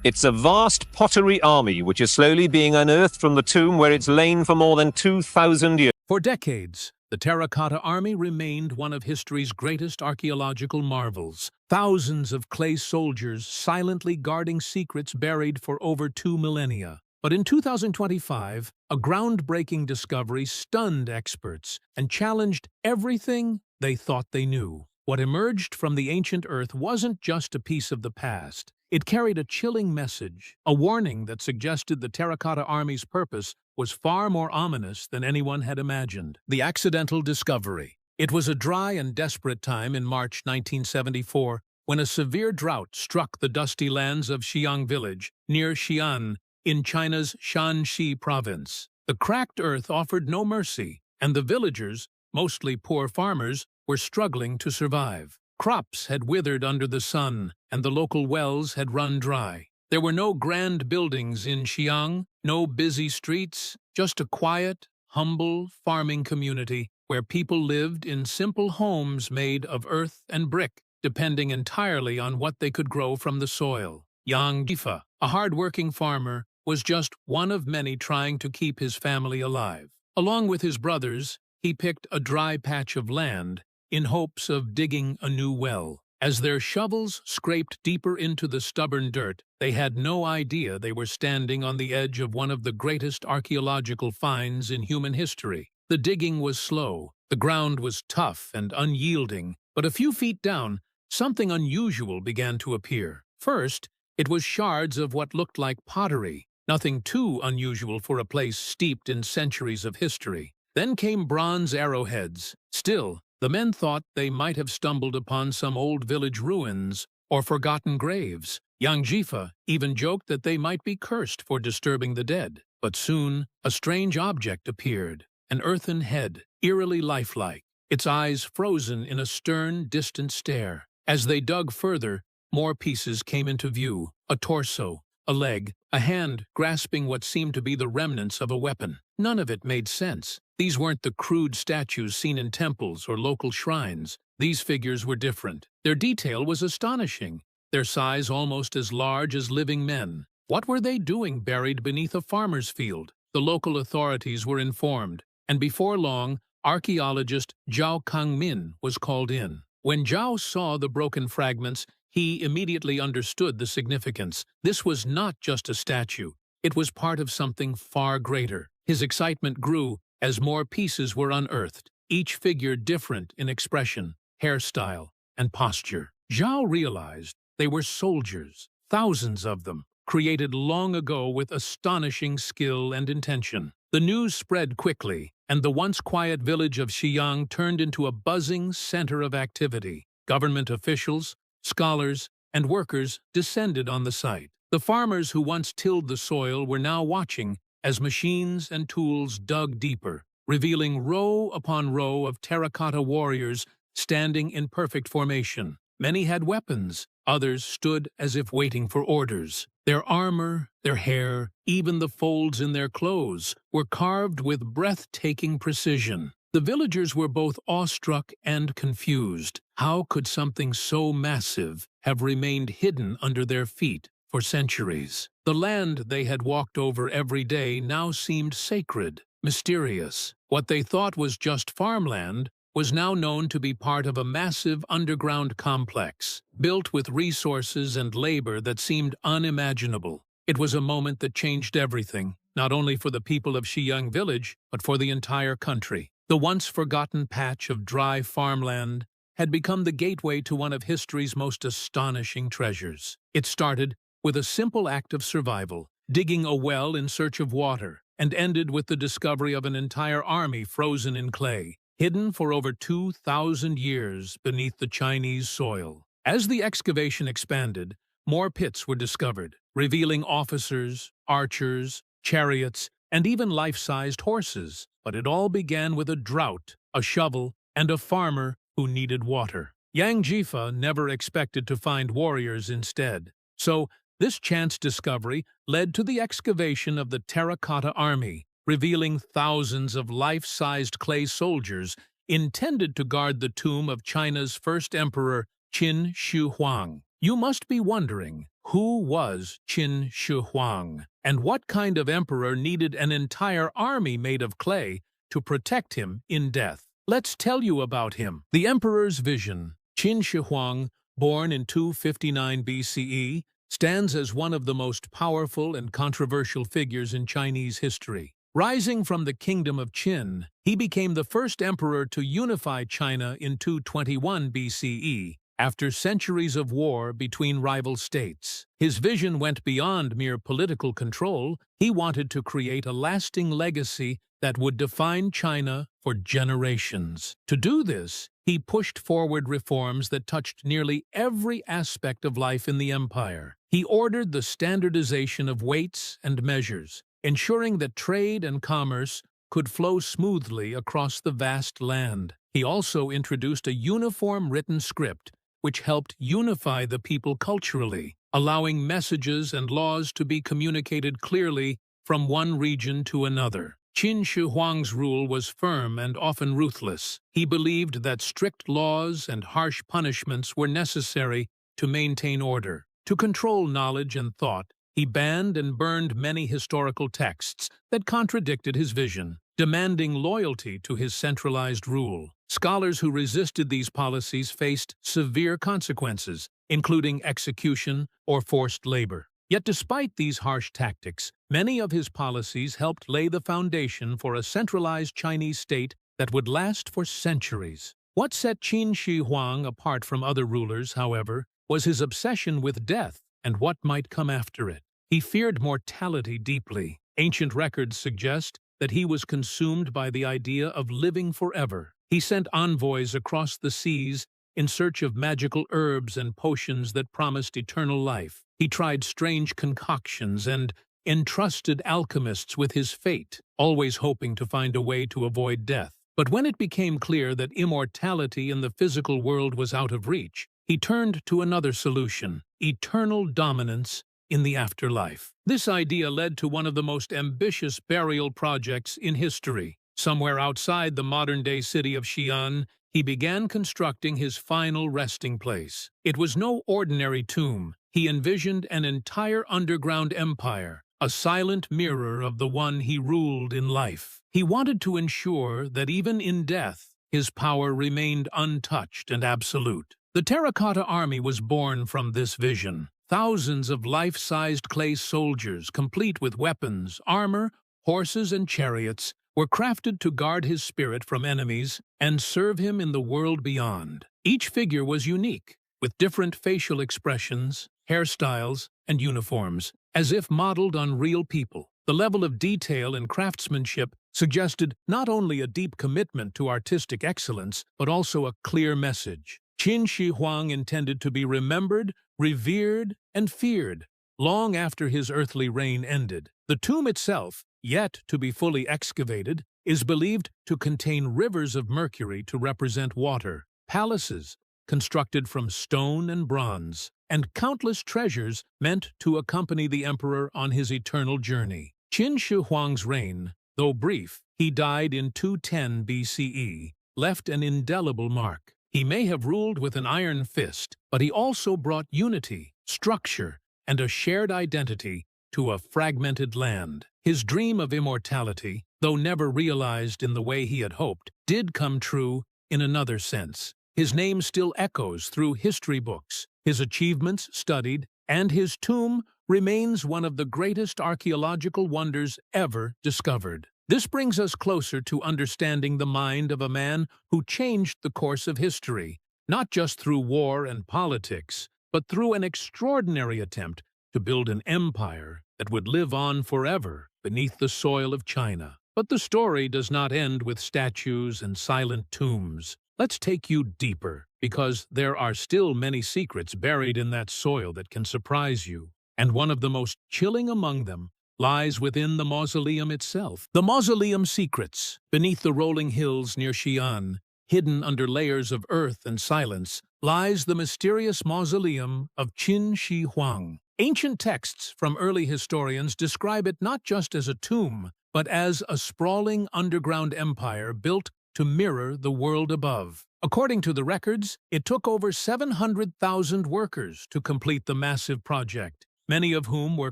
It's a vast pottery army which is slowly being unearthed from the tomb where it's lain for more than 2,000 years. For decades, the Terracotta Army remained one of history's greatest archaeological marvels. Thousands of clay soldiers silently guarding secrets buried for over 2 millennia. But in 2025, a groundbreaking discovery stunned experts and challenged everything they thought they knew. What emerged from the ancient Earth wasn't just a piece of the past. It carried a chilling message, a warning that suggested the Terracotta Army's purpose was far more ominous than anyone had imagined. The accidental discovery. It was a dry and desperate time in March 1974 when a severe drought struck the dusty lands of Xi'an village near Xi'an in China's Shanxi province. The cracked earth offered no mercy, and the villagers, mostly poor farmers, were struggling to survive. Crops had withered under the sun, and the local wells had run dry. There were no grand buildings in Xi'an, no busy streets, just a quiet, humble farming community where people lived in simple homes made of earth and brick, depending entirely on what they could grow from the soil. Yang Jifa, a hard-working farmer, was just one of many trying to keep his family alive. Along with his brothers, he picked a dry patch of land in hopes of digging a new well. As their shovels scraped deeper into the stubborn dirt, they had no idea they were standing on the edge of one of the greatest archaeological finds in human history. The digging was slow, the ground was tough and unyielding, but a few feet down, something unusual began to appear. First, it was shards of what looked like pottery, nothing too unusual for a place steeped in centuries of history. Then came bronze arrowheads. Still, the men thought they might have stumbled upon some old village ruins or forgotten graves. Yang Jifa even joked that they might be cursed for disturbing the dead. But soon, a strange object appeared, an earthen head, eerily lifelike, its eyes frozen in a stern, distant stare. As they dug further, more pieces came into view, a torso, a leg, a hand grasping what seemed to be the remnants of a weapon. None of it made sense. These weren't the crude statues seen in temples or local shrines. These figures were different. Their detail was astonishing, their size almost as large as living men. What were they doing buried beneath a farmer's field? The local authorities were informed, and before long, archaeologist Zhao Kangmin was called in. When Zhao saw the broken fragments, he immediately understood the significance. This was not just a statue. It was part of something far greater. His excitement grew as more pieces were unearthed, each figure different in expression, hairstyle, and posture. Zhao realized they were soldiers, thousands of them, created long ago with astonishing skill and intention. The news spread quickly, and the once quiet village of Xi'an turned into a buzzing center of activity. Government officials, scholars, and workers descended on the site. The farmers who once tilled the soil were now watching as machines and tools dug deeper, revealing row upon row of terracotta warriors standing in perfect formation. Many had weapons, others stood as if waiting for orders. Their armor, their hair, even the folds in their clothes were carved with breathtaking precision. The villagers were both awestruck and confused. How could something so massive have remained hidden under their feet for centuries? The land they had walked over every day now seemed sacred, mysterious. What they thought was just farmland was now known to be part of a massive underground complex, built with resources and labor that seemed unimaginable. It was a moment that changed everything, not only for the people of Xi'an village, but for the entire country. The once forgotten patch of dry farmland had become the gateway to one of history's most astonishing treasures. It started with a simple act of survival, digging a well in search of water, and ended with the discovery of an entire army frozen in clay, hidden for over 2,000 years beneath the Chinese soil. As the excavation expanded, more pits were discovered, revealing officers, archers, chariots, and even life-sized horses. But it all began with a drought, a shovel, and a farmer who needed water. Yang Jifa never expected to find warriors instead. So, this chance discovery led to the excavation of the Terracotta Army, revealing thousands of life-sized clay soldiers intended to guard the tomb of China's first emperor, Qin Shi Huang. You must be wondering, Who was Qin Shi Huang, and what kind of emperor needed an entire army made of clay to protect him in death? Let's tell you about him. The emperor's vision. Qin Shi Huang, born in 259 BCE, stands as one of the most powerful and controversial figures in Chinese history. Rising from the kingdom of Qin, he became the first emperor to unify China in 221 BCE, after centuries of war between rival states. His vision went beyond mere political control. He wanted to create a lasting legacy that would define China for generations. To do this, he pushed forward reforms that touched nearly every aspect of life in the empire. He ordered the standardization of weights and measures, ensuring that trade and commerce could flow smoothly across the vast land. He also introduced a uniform written script, which helped unify the people culturally, allowing messages and laws to be communicated clearly from one region to another. Qin Shi Huang's rule was firm and often ruthless. He believed that strict laws and harsh punishments were necessary to maintain order. To control knowledge and thought, he banned and burned many historical texts that contradicted his vision, demanding loyalty to his centralized rule. Scholars who resisted these policies faced severe consequences, including execution or forced labor. Yet despite these harsh tactics, many of his policies helped lay the foundation for a centralized Chinese state that would last for centuries. What set Qin Shi Huang apart from other rulers, however, was his obsession with death and what might come after it. He feared mortality deeply. Ancient records suggest that he was consumed by the idea of living forever. He sent envoys across the seas in search of magical herbs and potions that promised eternal life. He tried strange concoctions and entrusted alchemists with his fate, always hoping to find a way to avoid death. But when it became clear that immortality in the physical world was out of reach, he turned to another solution: eternal dominance in the afterlife. This idea led to one of the most ambitious burial projects in history. Somewhere outside the modern-day city of Xi'an, he began constructing his final resting place. It was no ordinary tomb. He envisioned an entire underground empire, a silent mirror of the one he ruled in life. He wanted to ensure that even in death, his power remained untouched and absolute. The Terracotta Army was born from this vision. Thousands of life-sized clay soldiers, complete with weapons, armor, horses, and chariots, were crafted to guard his spirit from enemies and serve him in the world beyond. Each figure was unique, with different facial expressions, hairstyles, and uniforms, as if modeled on real people. The level of detail and craftsmanship suggested not only a deep commitment to artistic excellence, but also a clear message. Qin Shi Huang intended to be remembered, revered, and feared long after his earthly reign ended. The tomb itself, yet to be fully excavated, is believed to contain rivers of mercury to represent water, palaces constructed from stone and bronze, and countless treasures meant to accompany the emperor on his eternal journey. Qin Shi Huang's reign, though brief, he died in 210 BCE, left an indelible mark. He may have ruled with an iron fist, but he also brought unity, structure, and a shared identity to a fragmented land. His dream of immortality, though never realized in the way he had hoped, did come true in another sense. His name still echoes through history books, his achievements studied, and his tomb remains one of the greatest archaeological wonders ever discovered. This brings us closer to understanding the mind of a man who changed the course of history, not just through war and politics, but through an extraordinary attempt to build an empire that would live on forever beneath the soil of China. But the story does not end with statues and silent tombs. Let's take you deeper, because there are still many secrets buried in that soil that can surprise you, and one of the most chilling among them lies within the mausoleum itself. The mausoleum secrets. Beneath the rolling hills near Xi'an, hidden under layers of earth and silence, lies the mysterious mausoleum of Qin Shi Huang. Ancient texts from early historians describe it not just as a tomb, but as a sprawling underground empire built to mirror the world above. According to the records, it took over 700,000 workers to complete the massive project, many of whom were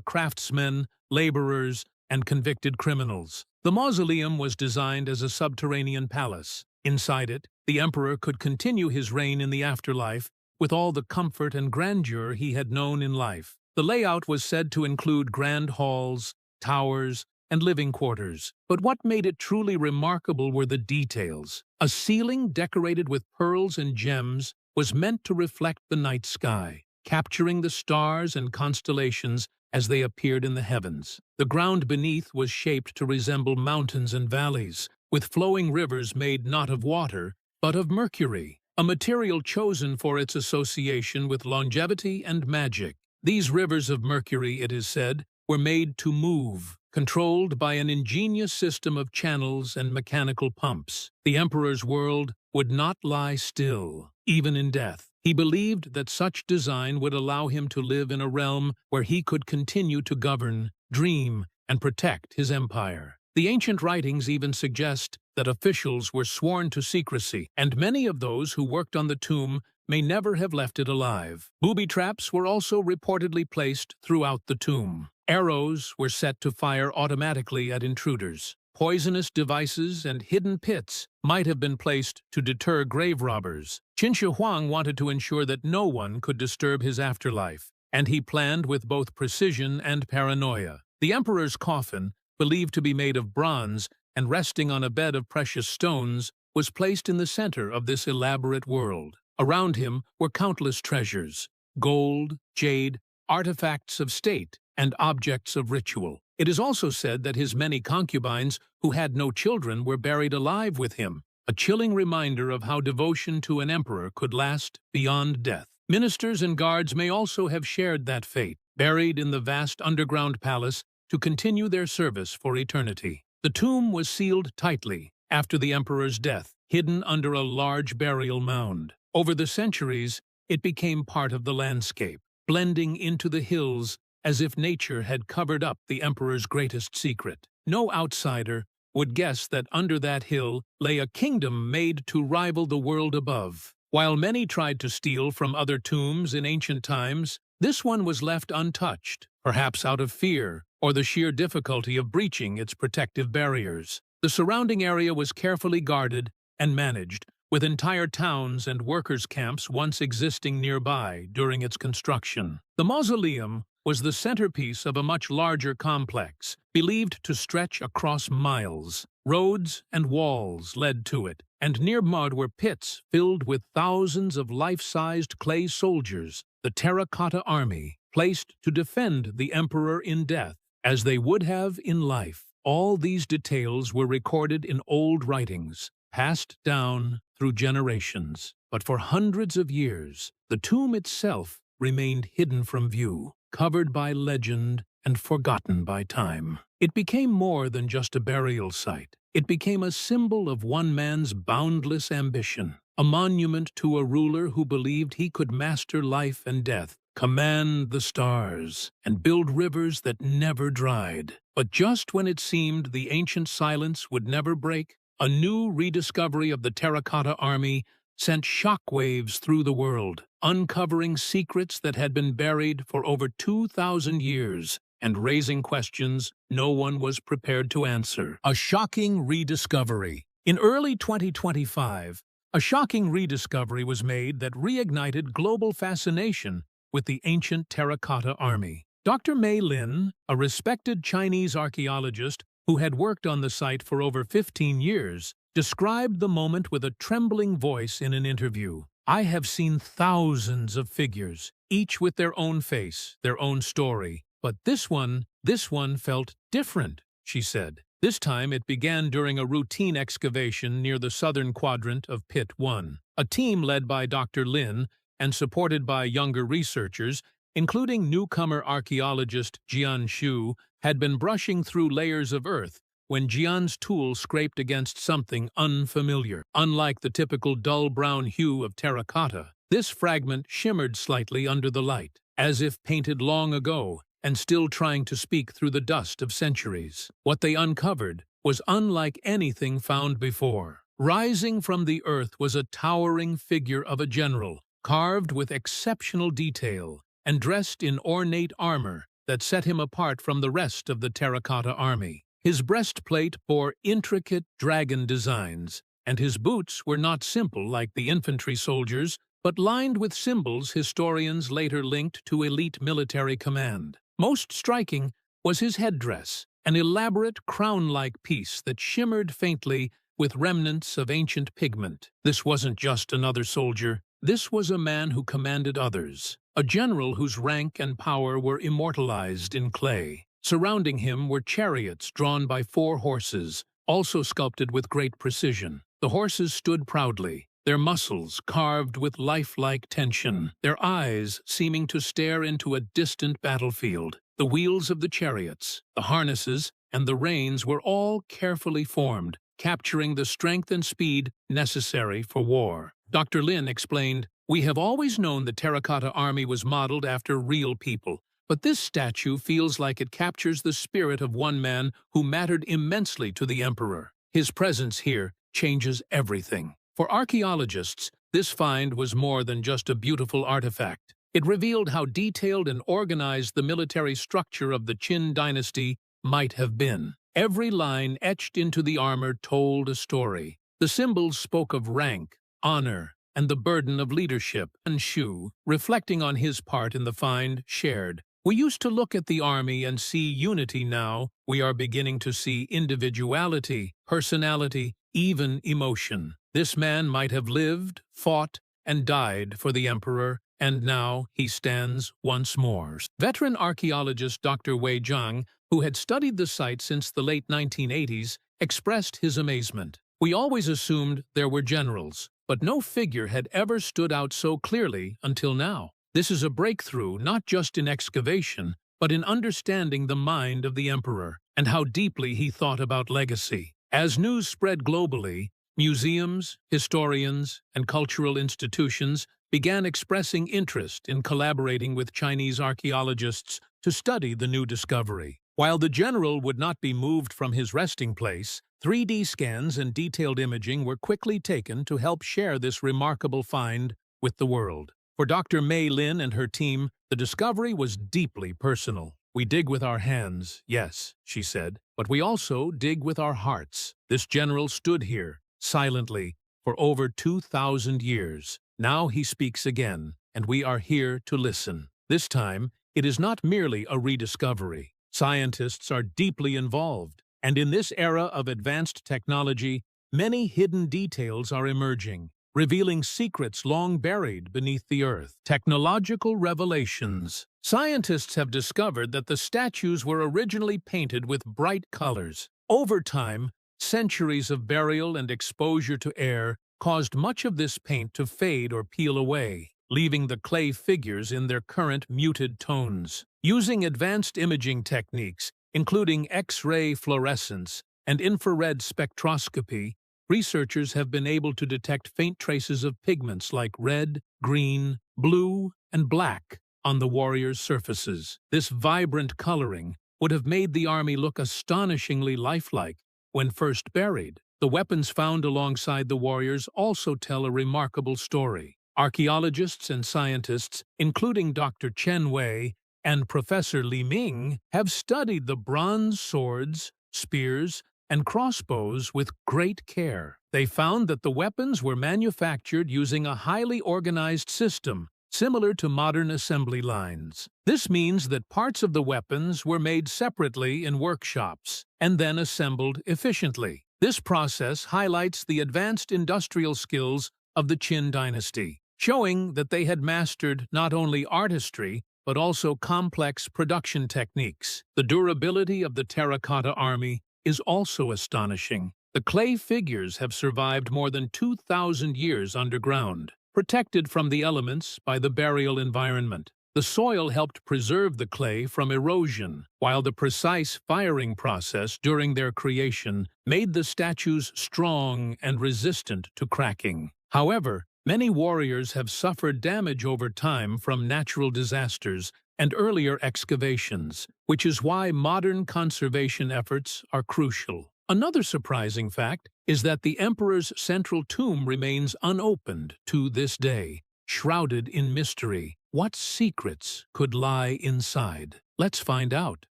craftsmen, laborers, and convicted criminals. The mausoleum was designed as a subterranean palace. Inside it, the emperor could continue his reign in the afterlife with all the comfort and grandeur he had known in life. The layout was said to include grand halls, towers, and living quarters. But what made it truly remarkable were the details. A ceiling decorated with pearls and gems was meant to reflect the night sky, capturing the stars and constellations as they appeared in the heavens. The ground beneath was shaped to resemble mountains and valleys, with flowing rivers made not of water, but of mercury, a material chosen for its association with longevity and magic. These rivers of mercury, it is said, were made to move, controlled by an ingenious system of channels and mechanical pumps. The emperor's world would not lie still, even in death. He believed that such design would allow him to live in a realm where he could continue to govern, dream, and protect his empire. The ancient writings even suggest that officials were sworn to secrecy, and many of those who worked on the tomb may never have left it alive. Booby traps were also reportedly placed throughout the tomb. Arrows were set to fire automatically at intruders. Poisonous devices and hidden pits might have been placed to deter grave robbers. Qin Shi Huang wanted to ensure that no one could disturb his afterlife, and he planned with both precision and paranoia. The emperor's coffin, believed to be made of bronze and resting on a bed of precious stones, was placed in the center of this elaborate world. Around him were countless treasures: gold, jade, artifacts of state, and objects of ritual. It is also said that his many concubines, who had no children, were buried alive with him, a chilling reminder of how devotion to an emperor could last beyond death. Ministers and guards may also have shared that fate, buried in the vast underground palace to continue their service for eternity. The tomb was sealed tightly after the emperor's death, hidden under a large burial mound. Over the centuries, it became part of the landscape, blending into the hills as if nature had covered up the emperor's greatest secret. No outsider would guess that under that hill lay a kingdom made to rival the world above. While many tried to steal from other tombs in ancient times, this one was left untouched, perhaps out of fear or the sheer difficulty of breaching its protective barriers. The surrounding area was carefully guarded and managed, with entire towns and workers' camps once existing nearby during its construction. The mausoleum was the centerpiece of a much larger complex, believed to stretch across miles. Roads and walls led to it, and near mud were pits filled with thousands of life-sized clay soldiers, the Terracotta Army, placed to defend the emperor in death, as they would have in life. All these details were recorded in old writings, passed down through generations. But for hundreds of years, the tomb itself remained hidden from view, covered by legend and forgotten by time. It became more than just a burial site. It became a symbol of one man's boundless ambition, a monument to a ruler who believed he could master life and death, command the stars, and build rivers that never dried. But just when it seemed the ancient silence would never break, a new rediscovery of the Terracotta Army sent shockwaves through the world, uncovering secrets that had been buried for over 2,000 years and raising questions no one was prepared to answer. A shocking rediscovery. In early 2025, a shocking rediscovery was made that reignited global fascination with the ancient Terracotta Army. Dr. Mei Lin, a respected Chinese archaeologist who had worked on the site for over 15 years, described the moment with a trembling voice in an interview. "I have seen thousands of figures, each with their own face, their own story. But this one felt different," she said. This time it began during a routine excavation near the southern quadrant of Pit 1. A team led by Dr. Lin and supported by younger researchers, including newcomer archaeologist Xi'an Xu, had been brushing through layers of earth when Jian's tool scraped against something unfamiliar. Unlike the typical dull brown hue of terracotta, this fragment shimmered slightly under the light, as if painted long ago and still trying to speak through the dust of centuries. What they uncovered was unlike anything found before. Rising from the earth was a towering figure of a general, carved with exceptional detail and dressed in ornate armor that set him apart from the rest of the Terracotta Army. His breastplate bore intricate dragon designs, and his boots were not simple like the infantry soldiers, but lined with symbols historians later linked to elite military command. Most striking was his headdress, an elaborate crown-like piece that shimmered faintly with remnants of ancient pigment. This wasn't just another soldier. This was a man who commanded others, a general whose rank and power were immortalized in clay. Surrounding him were chariots drawn by 4 horses, also sculpted with great precision. The horses stood proudly, their muscles carved with lifelike tension, their eyes seeming to stare into a distant battlefield. The wheels of the chariots, the harnesses, and the reins were all carefully formed, capturing the strength and speed necessary for war. Dr. Lin explained, "We have always known the Terracotta Army was modeled after real people, but this statue feels like it captures the spirit of one man who mattered immensely to the emperor. His presence here changes everything." For archaeologists, this find was more than just a beautiful artifact. It revealed how detailed and organized the military structure of the Qin dynasty might have been. Every line etched into the armor told a story. The symbols spoke of rank, honor, and the burden of leadership. And Shu, reflecting on his part in the find, shared, "We used to look at the army and see unity. Now we are beginning to see individuality, personality, even emotion. This man might have lived, fought, and died for the emperor, and now he stands once more." Veteran archaeologist Dr. Wei Zhang, who had studied the site since the late 1980s, expressed his amazement. "We always assumed there were generals, but no figure had ever stood out so clearly until now. This is a breakthrough not just in excavation, but in understanding the mind of the emperor and how deeply he thought about legacy." As news spread globally, museums, historians, and cultural institutions began expressing interest in collaborating with Chinese archaeologists to study the new discovery. While the general would not be moved from his resting place, 3D scans and detailed imaging were quickly taken to help share this remarkable find with the world. For Dr. Mei Lin and her team, the discovery was deeply personal. "We dig with our hands, yes," she said, "but we also dig with our hearts." This general stood here, silently, for over 2,000 years. Now he speaks again, and we are here to listen. This time, it is not merely a rediscovery. Scientists are deeply involved, and in this era of advanced technology, many hidden details are emerging, revealing secrets long buried beneath the earth. Technological revelations. Scientists have discovered that the statues were originally painted with bright colors. Over time, centuries of burial and exposure to air caused much of this paint to fade or peel away, leaving the clay figures in their current muted tones. Using advanced imaging techniques, including X-ray fluorescence and infrared spectroscopy, researchers have been able to detect faint traces of pigments like red, green, blue, and black on the warriors' surfaces. This vibrant coloring would have made the army look astonishingly lifelike when first buried. The weapons found alongside the warriors also tell a remarkable story. Archaeologists and scientists, including Dr. Chen Wei and Professor Li Ming, have studied the bronze swords, spears, and crossbows with great care. They found that the weapons were manufactured using a highly organized system, similar to modern assembly lines. This means that parts of the weapons were made separately in workshops and then assembled efficiently. This process highlights the advanced industrial skills of the Qin dynasty, showing that they had mastered not only artistry, but also complex production techniques. The durability of the Terracotta Army is also astonishing. The clay figures have survived more than 2,000 years underground, protected from the elements by the burial environment. The soil helped preserve the clay from erosion, while the precise firing process during their creation made the statues strong and resistant to cracking. However, many warriors have suffered damage over time from natural disasters and earlier excavations, which is why modern conservation efforts are crucial. Another surprising fact is that the emperor's central tomb remains unopened to this day, shrouded in mystery. What secrets could lie inside? Let's find out.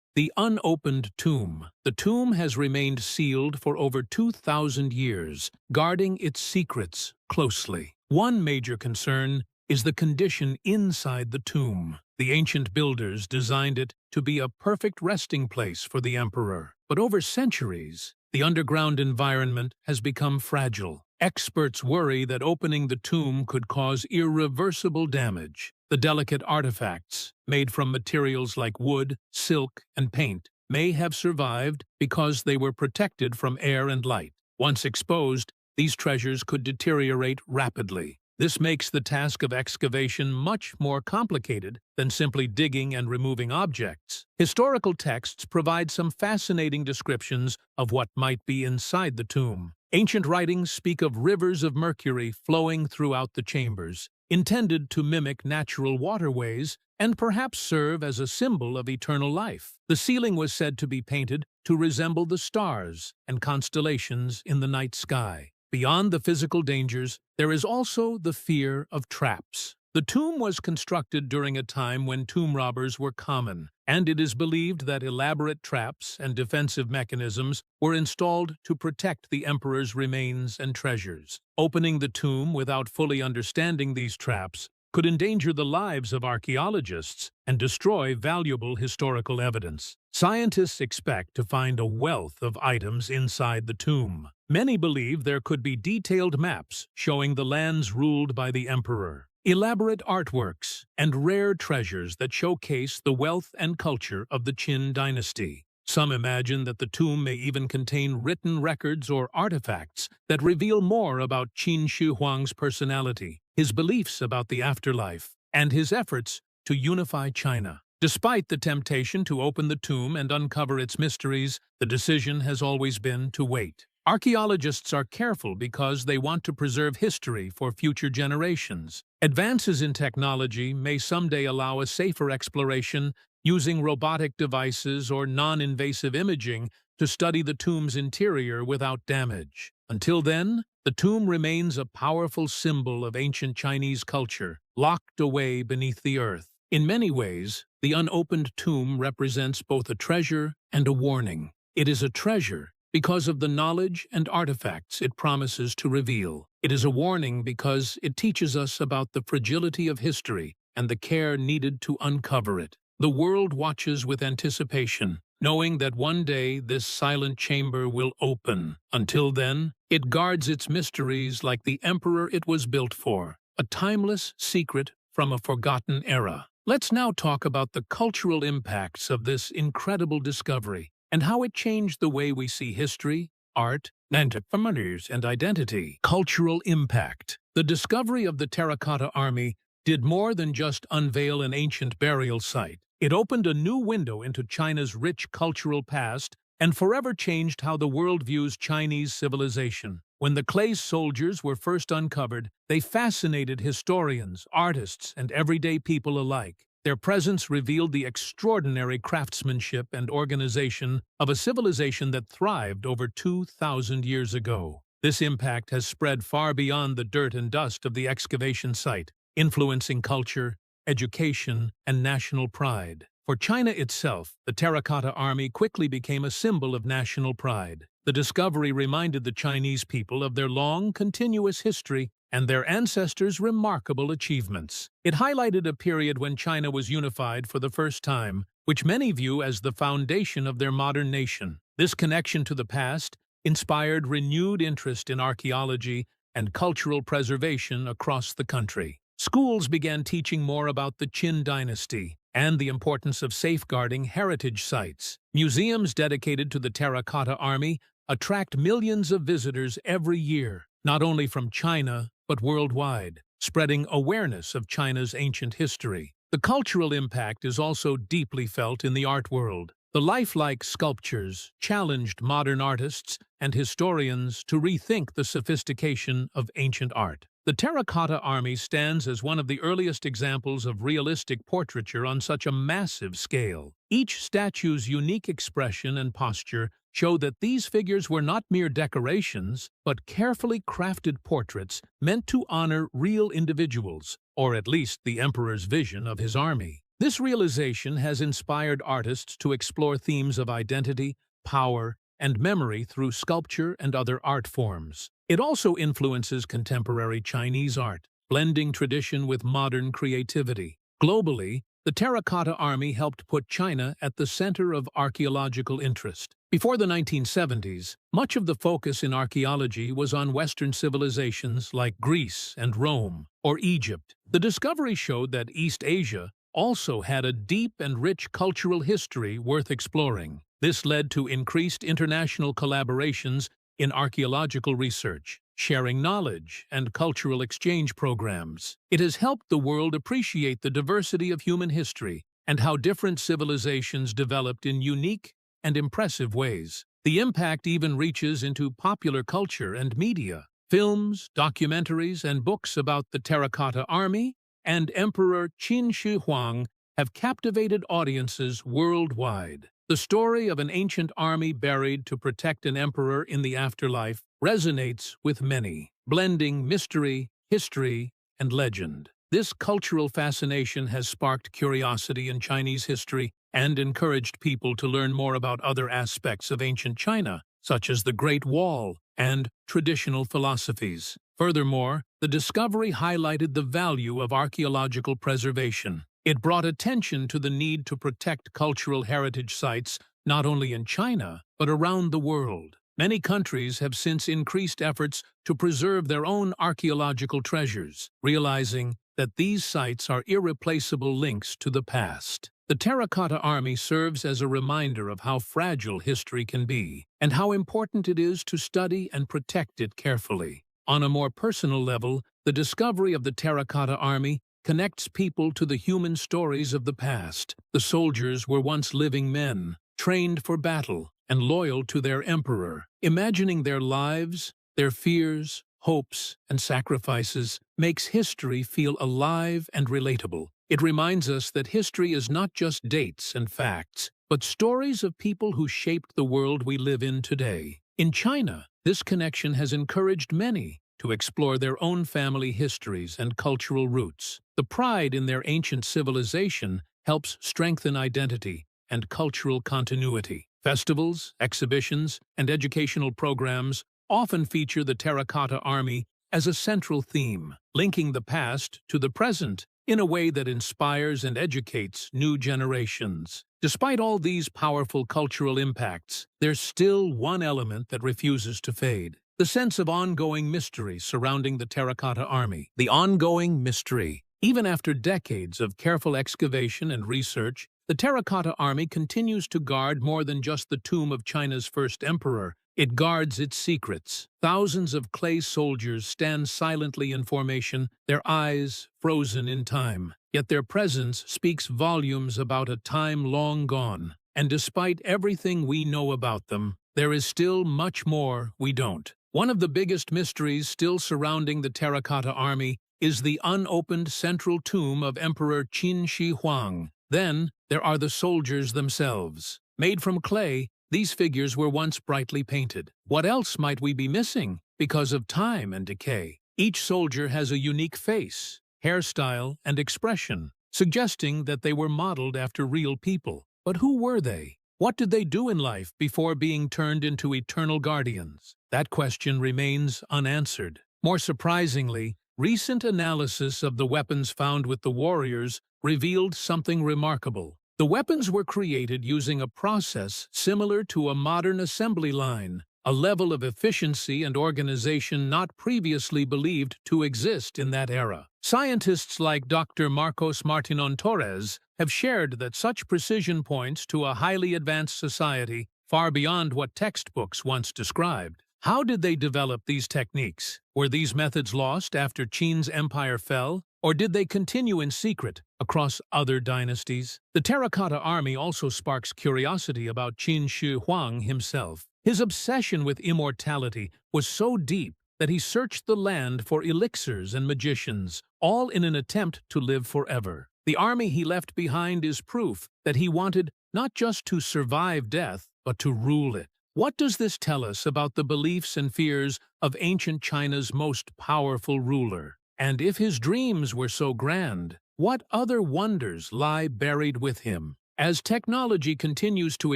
The unopened tomb. The tomb has remained sealed for over 2,000 years, guarding its secrets closely. One major concern is the condition inside the tomb. The ancient builders designed it to be a perfect resting place for the emperor. But over centuries, the underground environment has become fragile. Experts worry that opening the tomb could cause irreversible damage. The delicate artifacts, made from materials like wood, silk, and paint, may have survived because they were protected from air and light. Once exposed, these treasures could deteriorate rapidly. This makes the task of excavation much more complicated than simply digging and removing objects. Historical texts provide some fascinating descriptions of what might be inside the tomb. Ancient writings speak of rivers of mercury flowing throughout the chambers, intended to mimic natural waterways and perhaps serve as a symbol of eternal life. The ceiling was said to be painted to resemble the stars and constellations in the night sky. Beyond the physical dangers, there is also the fear of traps. The tomb was constructed during a time when tomb robbers were common, and it is believed that elaborate traps and defensive mechanisms were installed to protect the emperor's remains and treasures. Opening the tomb without fully understanding these traps could endanger the lives of archaeologists and destroy valuable historical evidence. Scientists expect to find a wealth of items inside the tomb. Many believe there could be detailed maps showing the lands ruled by the emperor, elaborate artworks, and rare treasures that showcase the wealth and culture of the Qin dynasty. Some imagine that the tomb may even contain written records or artifacts that reveal more about Qin Shi Huang's personality, his beliefs about the afterlife, and his efforts to unify China. Despite the temptation to open the tomb and uncover its mysteries, the decision has always been to wait. Archaeologists are careful because they want to preserve history for future generations. Advances in technology may someday allow a safer exploration using robotic devices or non-invasive imaging to study the tomb's interior without damage. Until then, the tomb remains a powerful symbol of ancient Chinese culture, locked away beneath the earth. In many ways, the unopened tomb represents both a treasure and a warning. It is a treasure because of the knowledge and artifacts it promises to reveal. It is a warning because it teaches us about the fragility of history and the care needed to uncover it. The world watches with anticipation, knowing that one day this silent chamber will open. Until then, it guards its mysteries like the emperor it was built for, a timeless secret from a forgotten era. Let's now talk about the cultural impacts of this incredible discovery and how it changed the way we see history, art, and identity. Cultural impact. The discovery of the Terracotta Army did more than just unveil an ancient burial site. It opened a new window into China's rich cultural past and forever changed how the world views Chinese civilization. When the clay soldiers were first uncovered, they fascinated historians, artists, and everyday people alike. Their presence revealed the extraordinary craftsmanship and organization of a civilization that thrived over 2,000 years ago. This impact has spread far beyond the dirt and dust of the excavation site, influencing culture, education, and national pride. For China itself, the Terracotta Army quickly became a symbol of national pride. The discovery reminded the Chinese people of their long, continuous history and their ancestors' remarkable achievements. It highlighted a period when China was unified for the first time, which many view as the foundation of their modern nation. This connection to the past inspired renewed interest in archaeology and cultural preservation across the country. Schools began teaching more about the Qin dynasty and the importance of safeguarding heritage sites. Museums dedicated to the Terracotta Army attract millions of visitors every year, not only from China, but worldwide, spreading awareness of China's ancient history. The cultural impact is also deeply felt in the art world. The lifelike sculptures challenged modern artists and historians to rethink the sophistication of ancient art. The Terracotta Army stands as one of the earliest examples of realistic portraiture on such a massive scale. Each statue's unique expression and posture show that these figures were not mere decorations, but carefully crafted portraits meant to honor real individuals, or at least the emperor's vision of his army. This realization has inspired artists to explore themes of identity, power, and memory through sculpture and other art forms. It also influences contemporary Chinese art, blending tradition with modern creativity. Globally, the Terracotta Army helped put China at the center of archaeological interest. Before the 1970s, much of the focus in archaeology was on Western civilizations like Greece and Rome, or Egypt. The discovery showed that East Asia also had a deep and rich cultural history worth exploring. This led to increased international collaborations in archaeological research, sharing knowledge, and cultural exchange programs. It has helped the world appreciate the diversity of human history and how different civilizations developed in unique and impressive ways. The impact even reaches into popular culture and media. Films, documentaries, and books about the Terracotta Army and Emperor Qin Shi Huang have captivated audiences worldwide. The story of an ancient army buried to protect an emperor in the afterlife resonates with many, blending mystery, history, and legend. This cultural fascination has sparked curiosity in Chinese history and encouraged people to learn more about other aspects of ancient China, such as the Great Wall and traditional philosophies. Furthermore, the discovery highlighted the value of archaeological preservation. It brought attention to the need to protect cultural heritage sites not only in China, but around the world. Many countries have since increased efforts to preserve their own archaeological treasures, realizing that these sites are irreplaceable links to the past. The Terracotta Army serves as a reminder of how fragile history can be, and how important it is to study and protect it carefully. On a more personal level, the discovery of the Terracotta Army connects people to the human stories of the past. The soldiers were once living men, trained for battle, and loyal to their emperor. Imagining their lives, their fears, hopes, and sacrifices makes history feel alive and relatable. It reminds us that history is not just dates and facts, but stories of people who shaped the world we live in today. In China, this connection has encouraged many to explore their own family histories and cultural roots. The pride in their ancient civilization helps strengthen identity and cultural continuity. Festivals, exhibitions, and educational programs often feature the Terracotta Army as a central theme, linking the past to the present in a way that inspires and educates new generations. Despite all these powerful cultural impacts, there's still one element that refuses to fade: the sense of ongoing mystery surrounding the Terracotta Army. The ongoing mystery. Even after decades of careful excavation and research, the Terracotta Army continues to guard more than just the tomb of China's first emperor. It guards its secrets. Thousands of clay soldiers stand silently in formation, their eyes frozen in time. Yet their presence speaks volumes about a time long gone. And despite everything we know about them, there is still much more we don't. One of the biggest mysteries still surrounding the Terracotta Army is the unopened central tomb of Emperor Qin Shi Huang. Then, there are the soldiers themselves. Made from clay, these figures were once brightly painted. What else might we be missing because of time and decay? Each soldier has a unique face, hairstyle, and expression, suggesting that they were modeled after real people. But who were they? What did they do in life before being turned into eternal guardians? That question remains unanswered. More surprisingly, recent analysis of the weapons found with the warriors revealed something remarkable. The weapons were created using a process similar to a modern assembly line, a level of efficiency and organization not previously believed to exist in that era. Scientists like Dr. Marcos Martinon Torres have shared that such precision points to a highly advanced society far beyond what textbooks once described. How did they develop these techniques? Were these methods lost after Qin's empire fell, or did they continue in secret across other dynasties? The Terracotta Army also sparks curiosity about Qin Shi Huang himself. His obsession with immortality was so deep that he searched the land for elixirs and magicians, all in an attempt to live forever. The army he left behind is proof that he wanted not just to survive death, but to rule it. What does this tell us about the beliefs and fears of ancient China's most powerful ruler? And if his dreams were so grand, what other wonders lie buried with him? As technology continues to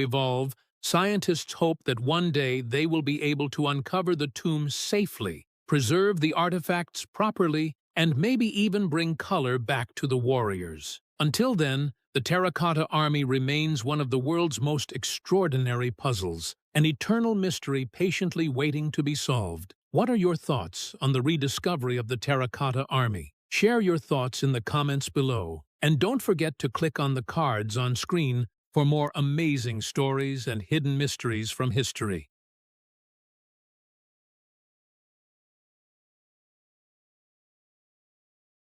evolve, scientists hope that one day they will be able to uncover the tomb safely, preserve the artifacts properly, and maybe even bring color back to the warriors. Until then, the Terracotta Army remains one of the world's most extraordinary puzzles, an eternal mystery patiently waiting to be solved. What are your thoughts on the rediscovery of the Terracotta Army? Share your thoughts in the comments below, and don't forget to click on the cards on screen for more amazing stories and hidden mysteries from history.